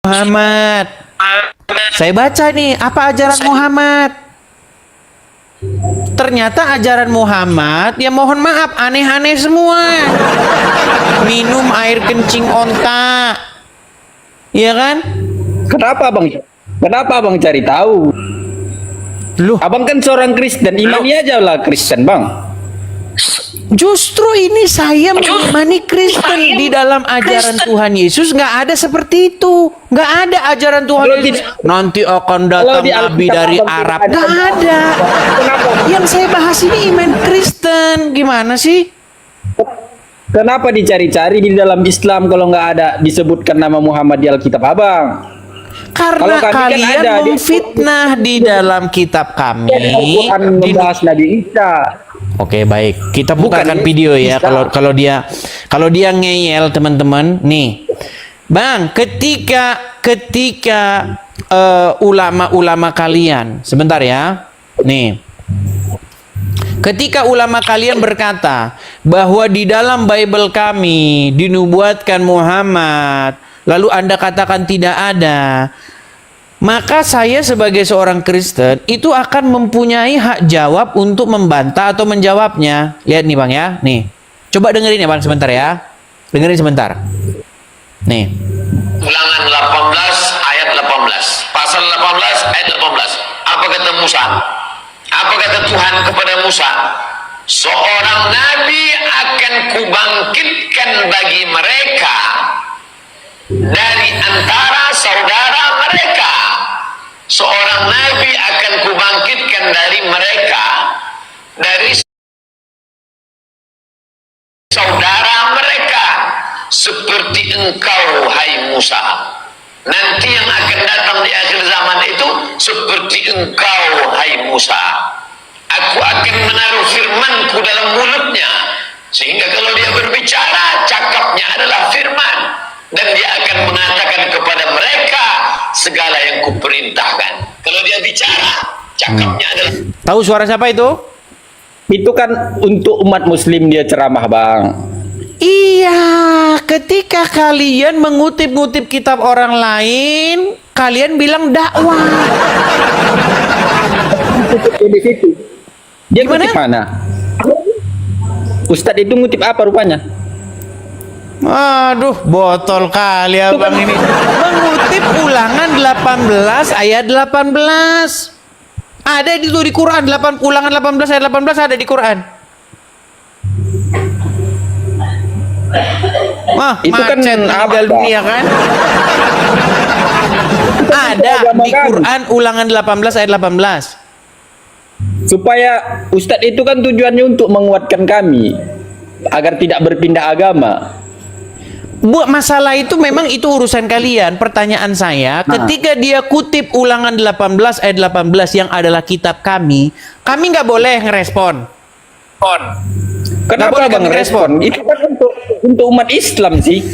Muhammad. Saya baca nih, apa ajaran Muhammad? Ternyata ajaran Muhammad, ya mohon maaf, aneh-aneh semua. Minum air kencing onta. Iya kan? Kenapa bang? Kenapa abang cari tahu? Loh, Abang kan seorang Kristen, imamnya aja lah Kristen bang. justru ini saya mengimani Kristen. Di dalam ajaran Tuhan Yesus nggak ada seperti itu. Nggak ada ajaran Tuhan Kalau Yesus. di- Nanti akan datang di nabi Alkitab dari Abang Arab. tidak Nggak ada. Kenapa? Yang saya bahas ini iman Kristen. Gimana sih? Kenapa dicari-cari di dalam Islam kalau nggak ada disebutkan nama Muhammad di Alkitab abang? Karena Kalau kami kan kalian ada di- memfitnah di dalam kitab kami. Al-Quran Di- membahas Nabi Isa. Oke, baik. Kita Bukan bukakan ya, video ya. bisa. Kalau dia ngeyel teman-teman, nih. Bang, ketika ulama-ulama kalian, sebentar ya. Nih. Ketika ulama kalian berkata bahwa di dalam Bible kami dinubuatkan Muhammad, lalu Anda katakan tidak ada, maka saya sebagai seorang Kristen itu akan mempunyai hak jawab untuk membantah atau menjawabnya. Lihat nih Bang ya, nih. Coba dengerin ya Bang sebentar ya. Dengerin sebentar. Nih. Ulangan 18 ayat 18. Pasal 18 ayat 18. Apa kata Musa? Apa kata Tuhan kepada Musa? Seorang nabi akan kubangkitkan bagi mereka dari antara saudara mereka. Seorang nabi akan kubangkitkan dari mereka, dari saudara mereka, seperti engkau hai Musa. Nanti yang akan datang di akhir zaman itu seperti engkau hai Musa. Aku akan menaruh firmanku dalam mulutnya, sehingga kalau dia berbicara, cakapnya adalah firman, dan dia akan mengatakan kepada mereka segala yang kuperintahkan. Kalau dia bicara, cakapnya adalah. Tahu suara siapa itu? Itu kan untuk umat Muslim dia ceramah bang. Iya, ketika kalian mengutip-ngutip kitab orang lain, kalian bilang dakwah. Di situ. Dia Gimana? ngutip mana? Ustadz itu ngutip apa rupanya? Aduh, botol kali abang ini. Mengutip ulangan 18 ayat 18. Ada itu di Quran, ulangan 18 ayat 18 ada di Quran. Wah, Itu kan macet meninggal apa? dunia kan? Ada di Quran ulangan 18 ayat 18. Supaya Ustadz itu kan tujuannya untuk menguatkan kami agar tidak berpindah agama. Bu, masalah itu memang itu urusan kalian. Pertanyaan saya, ketika dia kutip ulangan 18 ayat 18 yang adalah kitab kami nggak boleh ngerespon. Kenapa boleh bang kami respon? Itu kan untuk umat Islam sih.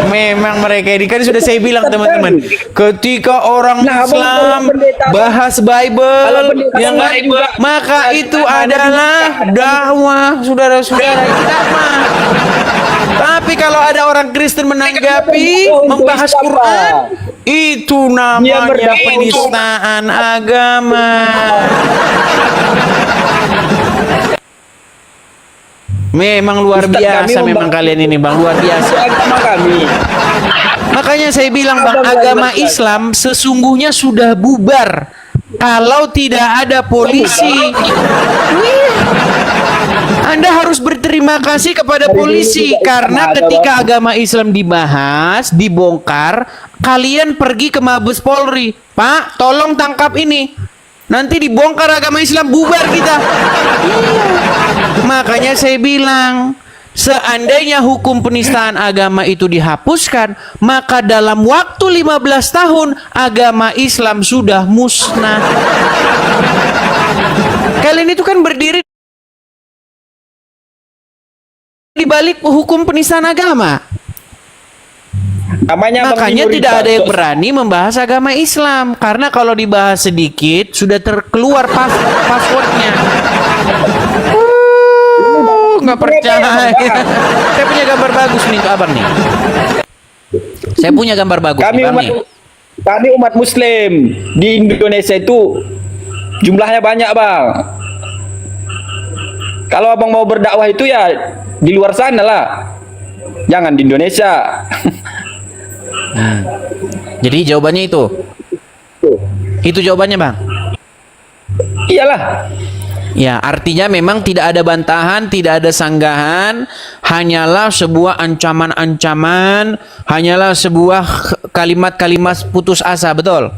Memang mereka ini kan sudah saya bilang teman-teman, ketika orang Nah, Abang, Islam kalau pendeta, bahas kalau Bible, pendeta yang lain juga, maka itu ada adalah dakwah, saudara-saudara, itu dakwah. Tapi kalau ada orang Kristen menanggapi, membahas Quran, itu namanya berdakwah penistaan agama. Memang luar Ustaz, biasa kami memang kalian ini Bang, luar biasa. Agama kami. Makanya saya bilang Bang, agama Islam sesungguhnya sudah bubar kalau tidak ada polisi. Wih. Anda harus berterima kasih kepada polisi karena ketika agama Islam dibahas, dibongkar, kalian pergi ke Mabes Polri. Pak, tolong tangkap ini. Nanti dibongkar agama Islam, bubar kita. Makanya saya bilang, seandainya hukum penistaan agama itu dihapuskan, maka dalam waktu 15 tahun agama Islam sudah musnah. Kalian itu kan berdiri di balik hukum penistaan agama. Namanya Makanya tidak ada yang berani membahas agama Islam, karena kalau dibahas sedikit sudah terkeluar passwordnya. nggak percaya. Saya punya gambar bagus nih untuk abang nih. Saya punya gambar bagus Kami nih, Bang, umat, nih. kami umat Muslim di Indonesia itu jumlahnya banyak, Bang. Kalau abang mau berdakwah itu ya di luar sana lah, jangan di Indonesia. Jadi jawabannya itu. Itu jawabannya, Bang. Iyalah. Ya, artinya memang tidak ada bantahan, tidak ada sanggahan, hanyalah sebuah ancaman-ancaman, hanyalah sebuah kalimat-kalimat putus asa, betul?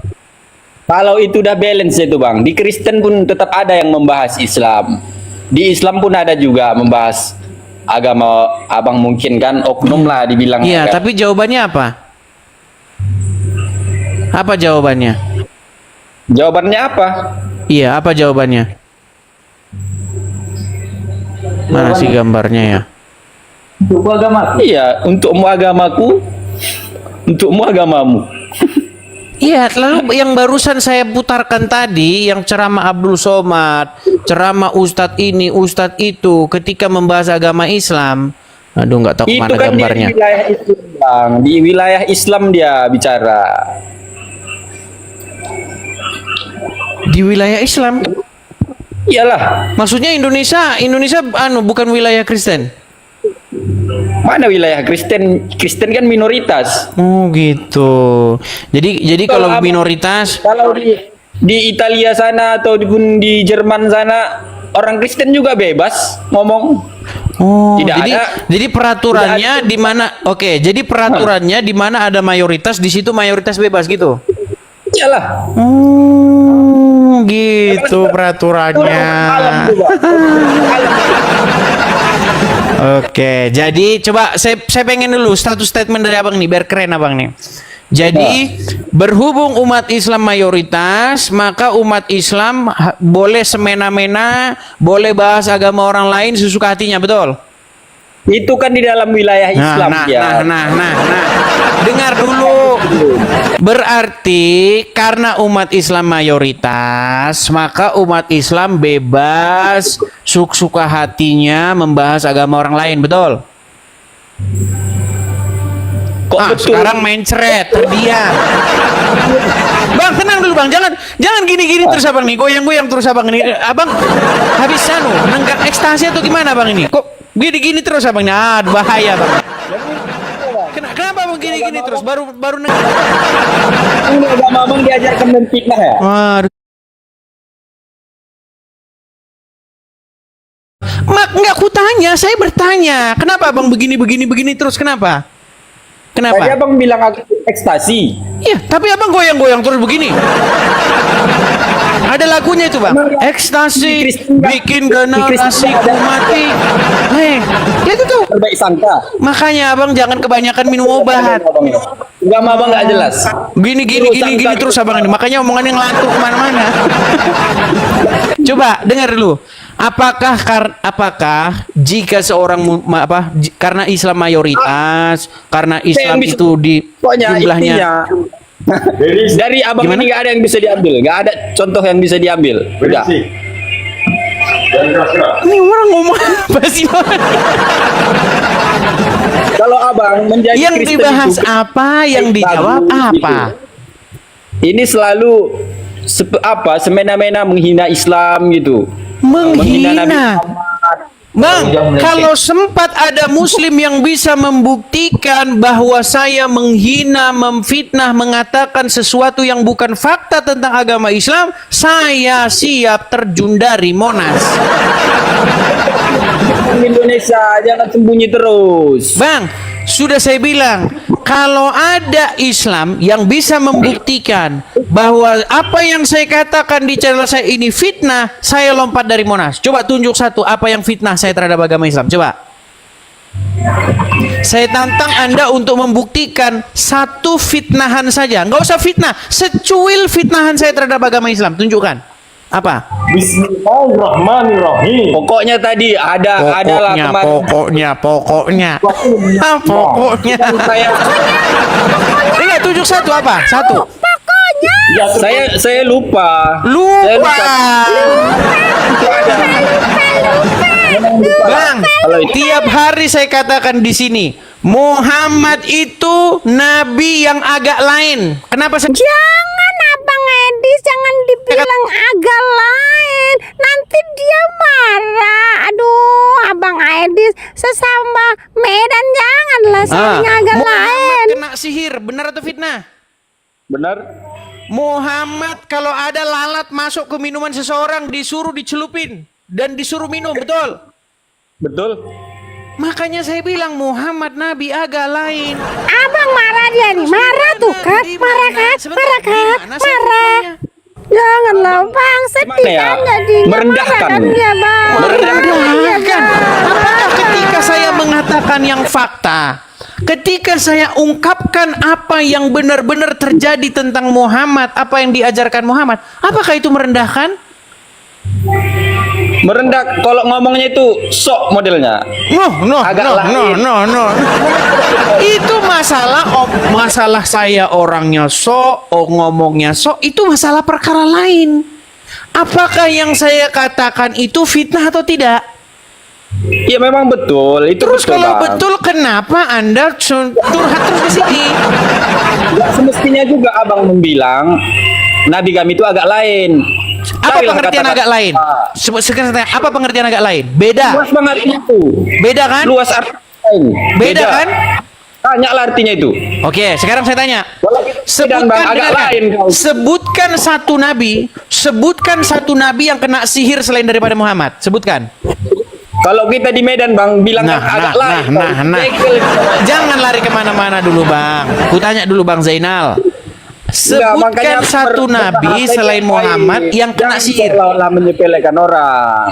Kalau itu udah balance itu, Bang. Di Kristen pun tetap ada yang membahas Islam. Di Islam pun ada juga membahas agama. Abang mungkin kan oknum lah dibilang. Iya, agama. tapi jawabannya apa? Apa jawabannya? Jawabannya apa? Iya, apa jawabannya? Mana sih gambarnya ya? Untuk agamaku. Iya, untukmu agamaku, untukmu agamamu. Iya, lalu yang barusan saya putarkan tadi, yang ceramah Abdul Somad, ceramah Ustadz ini, Ustadz itu, ketika membahas agama Islam, aduh nggak tahu Itu mana kan gambarnya. di wilayah Islam, Bang. Di wilayah Islam dia bicara. Di wilayah Islam, Iyalah, maksudnya Indonesia bukan wilayah Kristen. mana wilayah Kristen? Kristen kan minoritas. Oh gitu. Jadi kalau Kalau minoritas, Kalau di Italia sana atau di Jerman sana orang Kristen juga bebas ngomong. oh Tidak jadi ada. jadi peraturannya Tidak ada. di mana? Oke, jadi peraturannya di mana ada mayoritas, di situ mayoritas bebas gitu. Iyalah. Gitu peraturannya. Alam juga. Alam. Oke, jadi coba saya pengen dulu status statement dari abang nih, biar keren abang nih. Jadi berhubung umat Islam mayoritas, maka umat Islam boleh semena-mena, boleh bahas agama orang lain sesuka hatinya, betul? Itu kan di dalam wilayah Islam ya. Nah. Dengar dulu. Berarti karena umat Islam mayoritas, maka umat Islam bebas suka hatinya membahas agama orang lain, betul? Kok betul? Sekarang main ceret, terdiam. Bang, tenang dulu, Bang. Jangan gini-gini terus abang nih. Goyang-goyang terus abang ini. Abang habis nenggak ekstasi atau gimana bang ini? Kok gini-gini terus abang ini? Bahaya bang. Kenapa abang gini-gini terus? Baru Ini agama abang diajarkan menfitnah ya? Waduh. Enggak kutanya, saya bertanya. Kenapa abang begini terus? Kenapa? Tadi abang bilang aku ekstasi. Iya, tapi abang goyang-goyang terus begini. Ada lagunya itu bang. Ekstasi, bikin generasiku mati. Ya itu tuh. Terbaik sangka. Makanya abang jangan kebanyakan minum obat. Agama abang nggak jelas. Gini terus abang ini. Makanya omongannya ngelantur kemana-mana. Coba dengar dulu. Apakah jika seorang karena Islam mayoritas, karena Islam itu di jumlahnya dari abang gimana? ini nggak ada yang bisa diambil, nggak ada contoh yang bisa diambil. Udah. Ini orang ngomong apa sih? Kalau abang menjadi Yang Kristen dibahas itu, apa, yang dijawab apa? Ini selalu semena-mena menghina Islam gitu. Menghina. Nabi Muhammad. Bang, kalau sempat ada muslim yang bisa membuktikan bahwa saya menghina, memfitnah, mengatakan sesuatu yang bukan fakta tentang agama Islam, saya siap terjun dari Monas. Indonesia jangan sembunyi terus. Bang, sudah saya bilang, kalau ada Islam yang bisa membuktikan bahwa apa yang saya katakan di channel saya ini fitnah, saya lompat dari Monas. Coba tunjuk satu apa yang fitnah saya terhadap agama Islam. Coba. Saya tantang Anda untuk membuktikan satu fitnahan saja. Nggak usah fitnah, secuil fitnahan saya terhadap agama Islam. Tunjukkan. Apa? Bismillahirrahmanirrahim. Pokoknya tadi adalah kemarin. Pokoknya. Saya. Ini tunjuk satu apa? Satu. Ya, saya lupa. Saya Lupa. Itu ada. Bang, Kalau itu tiap hari saya katakan di sini, Muhammad itu nabi yang agak lain. Kenapa saya Jangan Abang Edis, jangan dibilang agak lain. Nanti dia marah. Aduh, Abang Edis sesama Medan janganlah saling agak Muhammad lain. kena sihir, benar atau fitnah? benar. Muhammad kalau ada lalat masuk ke minuman seseorang disuruh dicelupin dan disuruh minum, betul? Betul. Makanya saya bilang Muhammad nabi agak lain. Abang marah dia nih, marah tuh kan, Di marah mana? kan, Sebentar, marah kan, di mana saya marah. fitnahnya? Janganlah Bang, sedih Gimana ya? kan jadi Merendahkan. dia Bang. Merendahkan. Apakah ketika saya mengatakan yang fakta, ketika saya ungkapkan apa yang benar-benar terjadi tentang Muhammad, apa yang diajarkan Muhammad, apakah itu merendahkan? Merendah kalau ngomongnya itu sok modelnya. Agak lain. No. Itu masalah saya orangnya ngomongnya itu masalah perkara lain. Apakah yang saya katakan itu fitnah atau tidak? Ya memang betul. Itu Terus betul, kalau Bang. betul, kenapa Anda curhat terus di sini? Ya, semestinya juga Abang membilang Nabi kami itu agak lain. Apa Carilah pengertian kata-kata. agak lain? Sekarang saya tanya, apa pengertian agak lain? Beda. Luas banget itu. Beda kan? Luas arti lain. Beda kan? Tanyalah artinya itu. Oke, sekarang saya tanya. Kalau kita Medan, Bang, agak dengarkan. lain kau. Sebutkan satu nabi yang kena sihir selain daripada Muhammad. Sebutkan. Kalau kita di Medan, Bang, bilang agak lain. Bang. Bekel. Jangan lari kemana-mana dulu, Bang. Kutanya dulu, Bang Zainal. Enggak, makanya Sebutkan satu nabi berbahasa selain yang Muhammad baik. yang kena Jangan sihir. seolah-olah menyepelekan orang.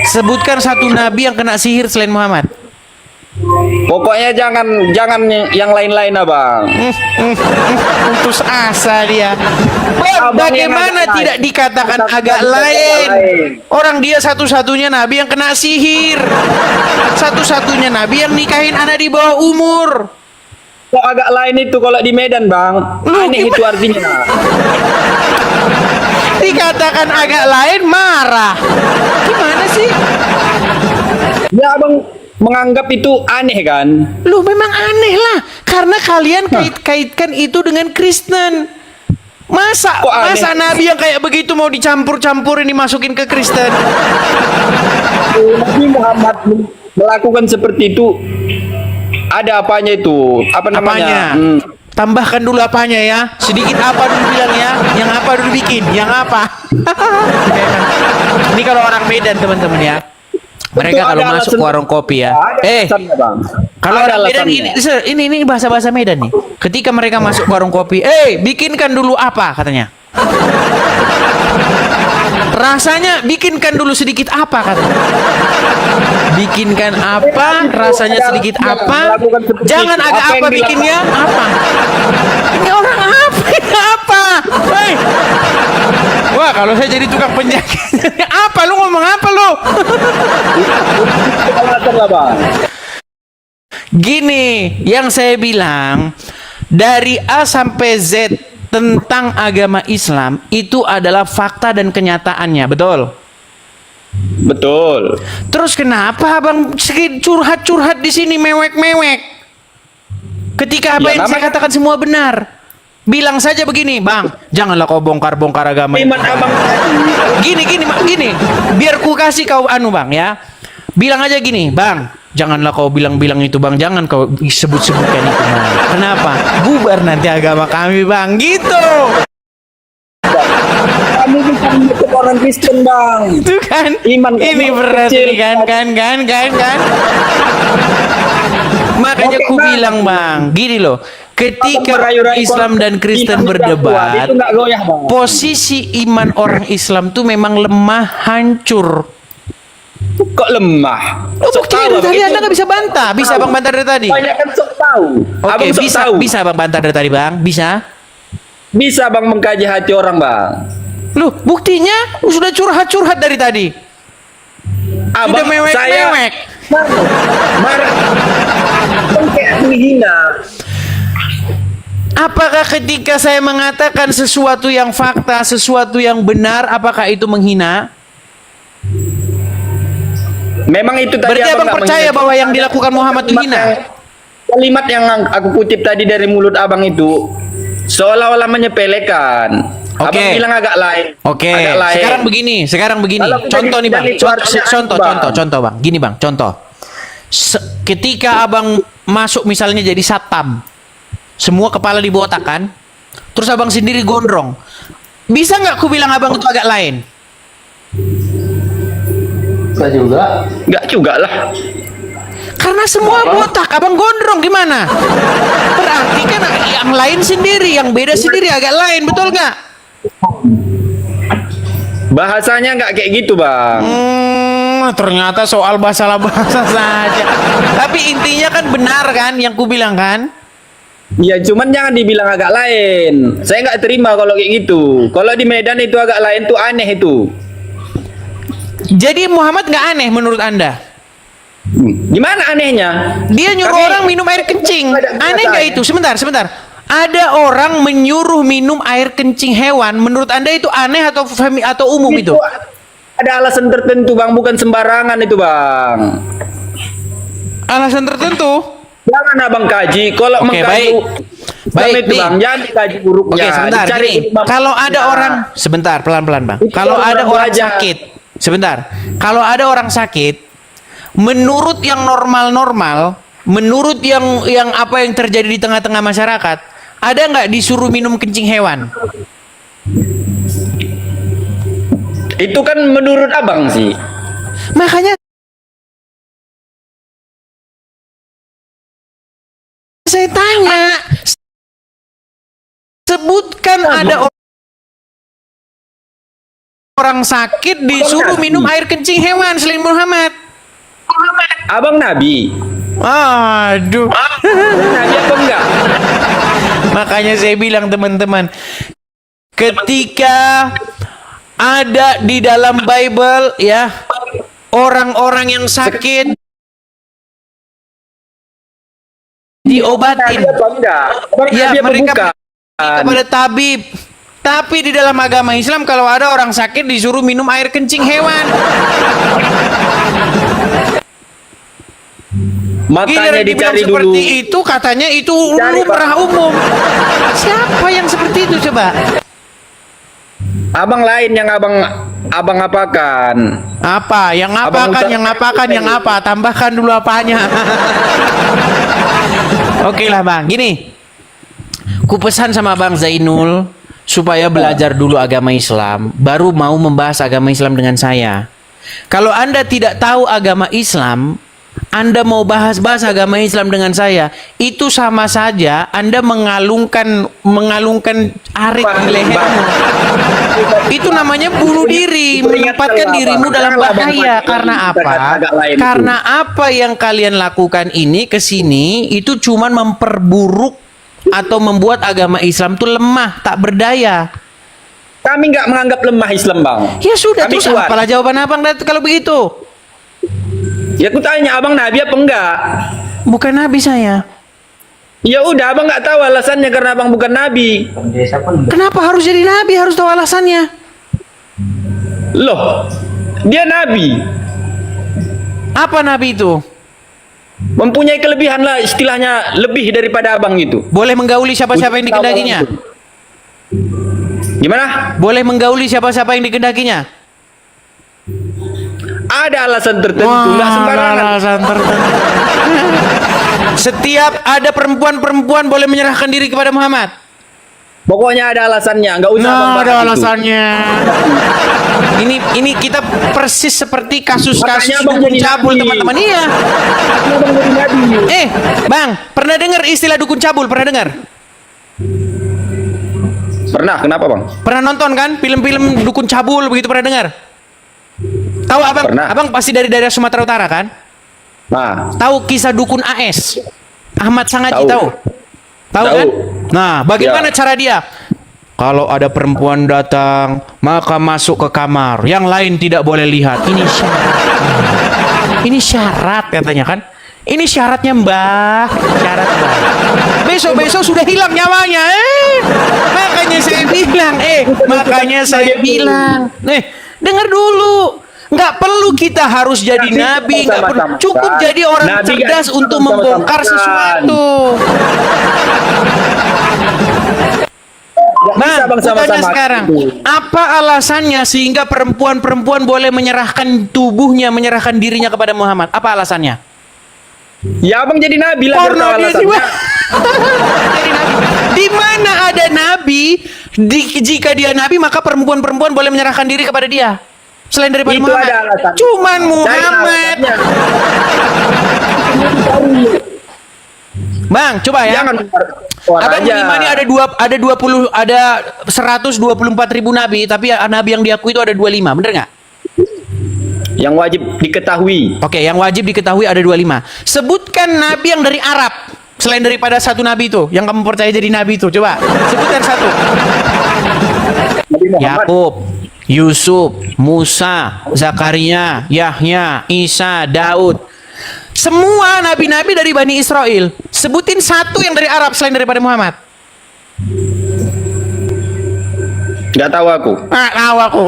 Sebutkan satu nabi yang kena sihir selain Muhammad. Pokoknya jangan yang lain-lain, Abang. Putus asa dia. Abang yang Bagaimana agak tidak lain. dikatakan Agak agak lain. lain? Orang dia satu-satunya nabi yang kena sihir. Satu-satunya nabi yang nikahin anak di bawah umur. Kok agak lain itu kalau di Medan, Bang? Aneh itu artinya. Dikatakan agak lain, marah. Gimana sih? Ya, Abang menganggap itu aneh kan? Loh, memang aneh lah. Karena kalian kaitkan itu dengan Kristen. Kok aneh? Masa nabi yang kayak begitu mau dicampur-campurin dimasukin ke Kristen? Nabi Muhammad melakukan seperti itu. Ada apanya itu? Apa namanya? Apanya? Tambahkan dulu apanya ya. Sedikit apa dulu bilang ya. Yang apa dulu bikin. Yang apa? Ini kalau orang Medan teman-teman ya. Mereka Itu kalau ada masuk alasan- warung kopi ya. Ada alasannya, Bang. Kalau Ada orang Medan alasannya. ini bahasa-bahasa Medan nih. Ketika mereka masuk warung kopi, bikinkan dulu apa katanya. Rasanya bikinkan dulu sedikit apa katanya. Bikinkan apa, rasanya sedikit apa. Jangan agak apa bikinnya, apa. Ini orang apa? Ini apa? Hei. Wah, kalau saya jadi tukang penjaga. Apa lu ngomong apa lu? Alasan lah, Bang. Gini, yang saya bilang dari A sampai Z tentang agama Islam itu adalah fakta dan kenyataannya, betul? Betul. Terus kenapa abang curhat-curhat di sini mewek-mewek? Ketika apa Ya, yang saya namanya- katakan semua benar, bilang saja begini, bang, janganlah kau bongkar-bongkar agama. Iman Abang tadi. Gini, biar ku kasih kau bang ya. Bilang aja gini, bang, janganlah kau bilang-bilang itu bang, jangan kau sebut-sebutkan itu bang. Kenapa? Bubar nanti agama kami bang, gitu. Kami bisa menjadi orang Kristen, Bang. Itu kan? Iman kami Ini berat kecil. nih kan. Makanya Oke, ku Bang. bilang bang, gini loh. Ketika Merayu-rayu Islam dan Kristen iman tidak kuat, berdebat, itu nggak goyah, Bang. posisi iman orang Islam tuh memang lemah, hancur. Kok lemah? Oh, Sok buktinya tahu, dari Bang. tadi Itu Anda nggak bisa bantah. Bisa tahu. bang bantah dari tadi. Banyak kan sok tahu. Oke, Abang sok tahu. bisa bang bantah dari tadi bang. Bisa. Bisa, Bang, mengkaji hati orang, Bang. Loh, buktinya sudah curhat-curhat dari tadi. Sudah mewek-mewek. Marah. Kayak menghina. Apakah ketika saya mengatakan sesuatu yang fakta, sesuatu yang benar, apakah itu menghina? Memang itu tadi Berarti abang nggak percaya menghina. bahwa yang dilakukan Muhammad itu hina? Kalimat yang aku kutip tadi dari mulut abang itu seolah-olah menyepelekan. Oke. Abang bilang agak lain. Oke, Agak lain. sekarang begini. Kalau kita Contoh nih bang, dari luar dunia, Bang. contoh bang. Gini bang, contoh. Ketika abang masuk misalnya jadi satpam, semua kepala dibotak kan, terus abang sendiri gondrong, bisa nggak aku bilang abang itu agak lain? Enggak juga lah. Karena semua botak, abang gondrong gimana? Berarti kan yang lain sendiri, yang beda sendiri agak lain, betul nggak? Bahasanya nggak kayak gitu, Bang. Ternyata soal bahasa saja. Tapi intinya kan benar kan yang ku bilang kan? Ya cuman jangan dibilang agak lain. Saya nggak terima kalau kayak gitu. Kalau di Medan itu agak lain tuh aneh itu. Jadi Muhammad nggak aneh menurut Anda? Gimana anehnya? Dia nyuruh Kami- orang minum air kencing. Ada Aneh nggak bahasanya. itu? Sebentar. Ada orang menyuruh minum air kencing hewan. Menurut Anda itu aneh atau umum itu? Ada alasan tertentu, Bang, bukan sembarangan itu, Bang. Alasan tertentu? Jangan abang kaji. Kalau Oke, mengkaji baik, itu, nih. Bang, jangan dikaji buruknya. Oke, sebentar. Dicari Gini, ilmu- kalau ada Ya. orang, sebentar, pelan-pelan bang. Itu Kalau orang ada orang belajar. sakit, sebentar. Kalau ada orang sakit, menurut yang normal-normal, menurut yang apa yang terjadi di tengah-tengah masyarakat, ada nggak disuruh minum kencing hewan? Itu kan menurut abang sih. Makanya saya tanya, sebutkan ada orang sakit disuruh minum air kencing hewan selain Muhammad. Abang Nabi. Aduh. Nabi apa enggak? Makanya saya bilang teman-teman, ketika ada di dalam Bible ya, orang-orang yang sakit diobatin. Nabi apa enggak? Abang Ya, Nabi apa mereka bukan? kepada tabib. Tapi di dalam agama Islam kalau ada orang sakit disuruh minum air kencing hewan. Makanya Giliran dibilang dicari dulu. seperti itu, katanya itu Cari, lumrah umum. Siapa yang seperti itu coba? Abang lain yang abang apakan. Apa? Yang Abang apakan, ucap- yang apakan, yang apa? Tambahkan dulu apanya. Oke lah bang, gini. Ku pesan sama Bang Zainul supaya belajar dulu agama Islam, baru mau membahas agama Islam dengan saya. Kalau Anda tidak tahu agama Islam, Anda mau bahas agama Islam dengan saya, itu sama saja Anda mengalungkan arit di lehermu. Itu namanya bunuh diri, menempatkan dirimu dalam bahaya. Karena apa? Karena apa yang kalian lakukan ini ke sini itu cuman memperburuk atau membuat agama Islam itu lemah, tak berdaya. Kami nggak menganggap lemah Islam, Bang. Ya sudah, Kami terus kuat. apalah jawaban abang kalau begitu? Ya aku tanya abang Nabi apa enggak? Bukan nabi saya. Ya udah abang nggak tahu alasannya karena abang bukan Nabi. Kenapa harus jadi nabi? Harus tahu alasannya. Loh, dia Nabi. Apa nabi itu? Mempunyai kelebihan lah, istilahnya lebih daripada abang itu. Boleh menggauli siapa-siapa yang dikendakinya? Gimana? Boleh menggauli siapa-siapa yang dikendakinya? Ada alasan tertentu, nggak sembarangan. alasan tertentu. Setiap ada perempuan-perempuan boleh menyerahkan diri kepada Muhammad. Pokoknya ada alasannya, nggak usah abang bahas ada itu. alasannya. Ini kita persis seperti kasus-kasus Makanya Abang dukun jadi cabul, nabi. teman-teman. Iya. Abang jadi Nabi. Bang, pernah dengar istilah dukun cabul? Pernah dengar? Pernah, kenapa bang? Pernah nonton kan film-film dukun cabul begitu, pernah dengar? Tahu abang? Pernah. Abang pasti dari daerah Sumatera Utara kan? Nah, Tahu kisah dukun AS? Ahmad Sangaji Tahu. tahu? Tahu Tahu. kan? Nah, bagaimana Ya. cara dia? Kalau ada perempuan datang, maka masuk ke kamar. Yang lain tidak boleh lihat. Ini syarat katanya kan? Ini syaratnya Mbah, syarat Mbah. Besok-besok sudah hilang nyawanya. Makanya saya bilang, dengar dulu. Nggak perlu kita harus jadi nabi, nggak perlu. Cukup jadi orang Nabi cerdas kan untuk sama-sama membongkar Quran. sesuatu. Bang, tanya sekarang, apa alasannya sehingga perempuan-perempuan boleh menyerahkan tubuhnya, menyerahkan dirinya kepada Muhammad? Apa alasannya? Ya abang jadi nabi lah. Porno dia alasannya. juga. Jadi nabi. Di mana ada nabi? Jika dia nabi, maka perempuan-perempuan boleh menyerahkan diri kepada dia. Selain daripada Itu Muhammad. ada alasan. Cuman Cari Muhammad. alasannya. Bang, coba ya. Jangan Abang beriman ini ada 124.000 nabi, tapi nabi yang diakui itu ada 25, bener nggak? Yang wajib diketahui. Oke, yang wajib diketahui ada 25. Sebutkan nabi yang dari Arab selain daripada satu nabi itu, yang kamu percaya jadi nabi itu. Coba sebutkan satu. Nabi Muhammad. Yakub, Yusuf, Musa, Zakaria, Yahya, Isa, Daud. Semua nabi-nabi dari Bani Israel. Sebutin satu yang dari Arab selain daripada Muhammad. Nggak tahu aku. Tahu aku.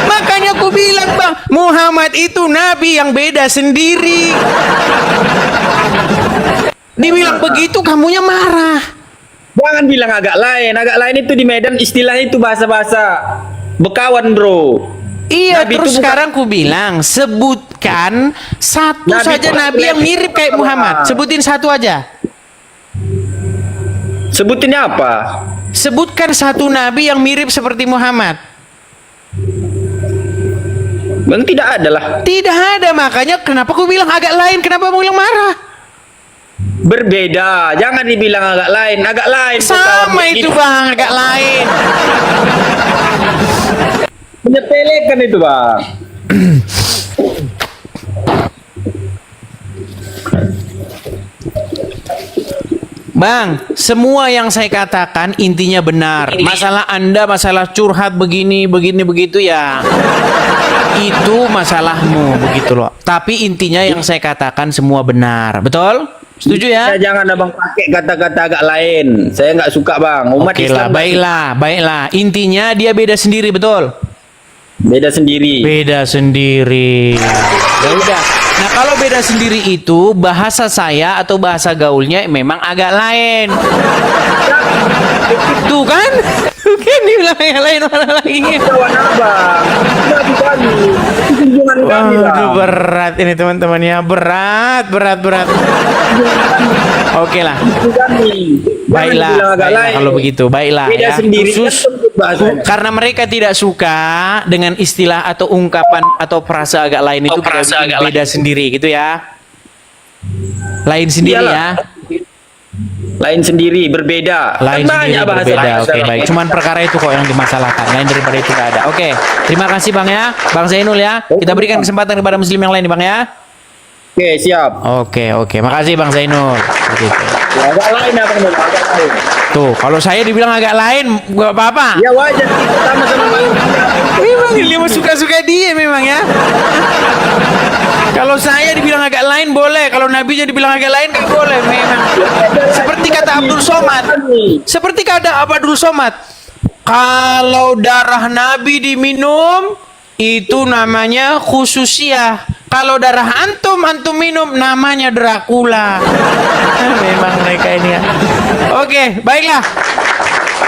Makanya aku bilang Bang, Muhammad itu nabi yang beda sendiri. Dibilang begitu kamunya marah. Jangan bilang agak lain. Agak lain itu di Medan istilahnya itu bahasa-bahasa Bekawan, bro. Iya, Nabi terus itu bukan- sekarang ku bilang sebutkan satu Nabi saja itu nabi yang mirip kayak Muhammad. Sebutin satu aja. Sebutinnya apa? Sebutkan satu nabi yang mirip seperti Muhammad. Bang, tidak ada lah. Tidak ada, makanya kenapa ku bilang agak lain? Kenapa kamu bilang marah? Berbeda. Jangan dibilang agak lain. Agak lain. Sama itu Bang, agak lain. Menyepelekan itu, Bang. Bang, semua yang saya katakan intinya benar. Masalah Anda, masalah curhat begini, begitu ya. Itu masalahmu, begitu loh. Tapi intinya yang saya katakan semua benar. Betul? Setuju ya? Jangan abang pakai kata-kata agak lain. Saya nggak suka, Bang. Umat Oke Islam lah, baiklah. Intinya dia beda sendiri, betul? beda sendiri. Beda sendiri. Ya udah. Nah, kalau beda sendiri itu bahasa saya atau bahasa gaulnya memang agak lain. Tuh kan? Tuh kan dibilang yang lain mana lagi. Kawan abang. Nabi kami. Kunjungan kami lah. Waduh, berat ini teman-teman ya. Berat. Oke lah. Kami. Baiklah kalau begitu. Baiklah Beda ya. sendiri. Khusus Bahasa. karena mereka tidak suka dengan istilah atau ungkapan atau frasa agak lain itu kita bikin beda sendiri gitu ya. Lain sendiri Iyalah. ya. Lain sendiri, berbeda. Lain Kan sendiri banyak bahasa berbeda. lain. Oke, baik. Cuman perkara itu kok yang dimasalahkan. Lain daripada itu nggak ada. Oke. Terima kasih Bang ya. Bang Zainul ya. Kita berikan kesempatan kepada muslim yang lain nih Bang ya. Oke, siap. Oke. Makasih Bang Zainul. Begitu. Ya, agak lain abang. Agak lain. Tuh, kalau saya dibilang agak lain, gak apa-apa. Ya wajar kita sama-sama manusia. Memang dia mah suka-suka dia memang ya. Kalau saya dibilang agak lain boleh, kalau Nabi jadi bilang agak lain nggak boleh memang. Seperti kata Abdul Somad. Seperti kata Abdul Somad. Kalau darah Nabi diminum itu namanya khususiyah. Kalau darah antum minum namanya Dracula. Memang mereka ini ya. Oke, baiklah.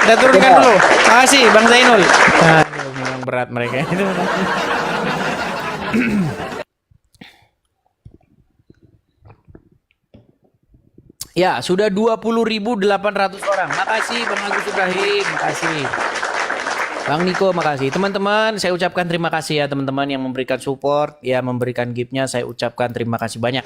Kita turunkan dulu. Makasih Bang Zainul. Aduh, memang berat mereka itu. Ya, sudah 20.800 orang. Makasih Bang Agus Ibrahim, makasih. Bang Niko, makasih. Teman-teman, saya ucapkan terima kasih ya teman-teman yang memberikan support, ya memberikan gift-nya, saya ucapkan terima kasih banyak.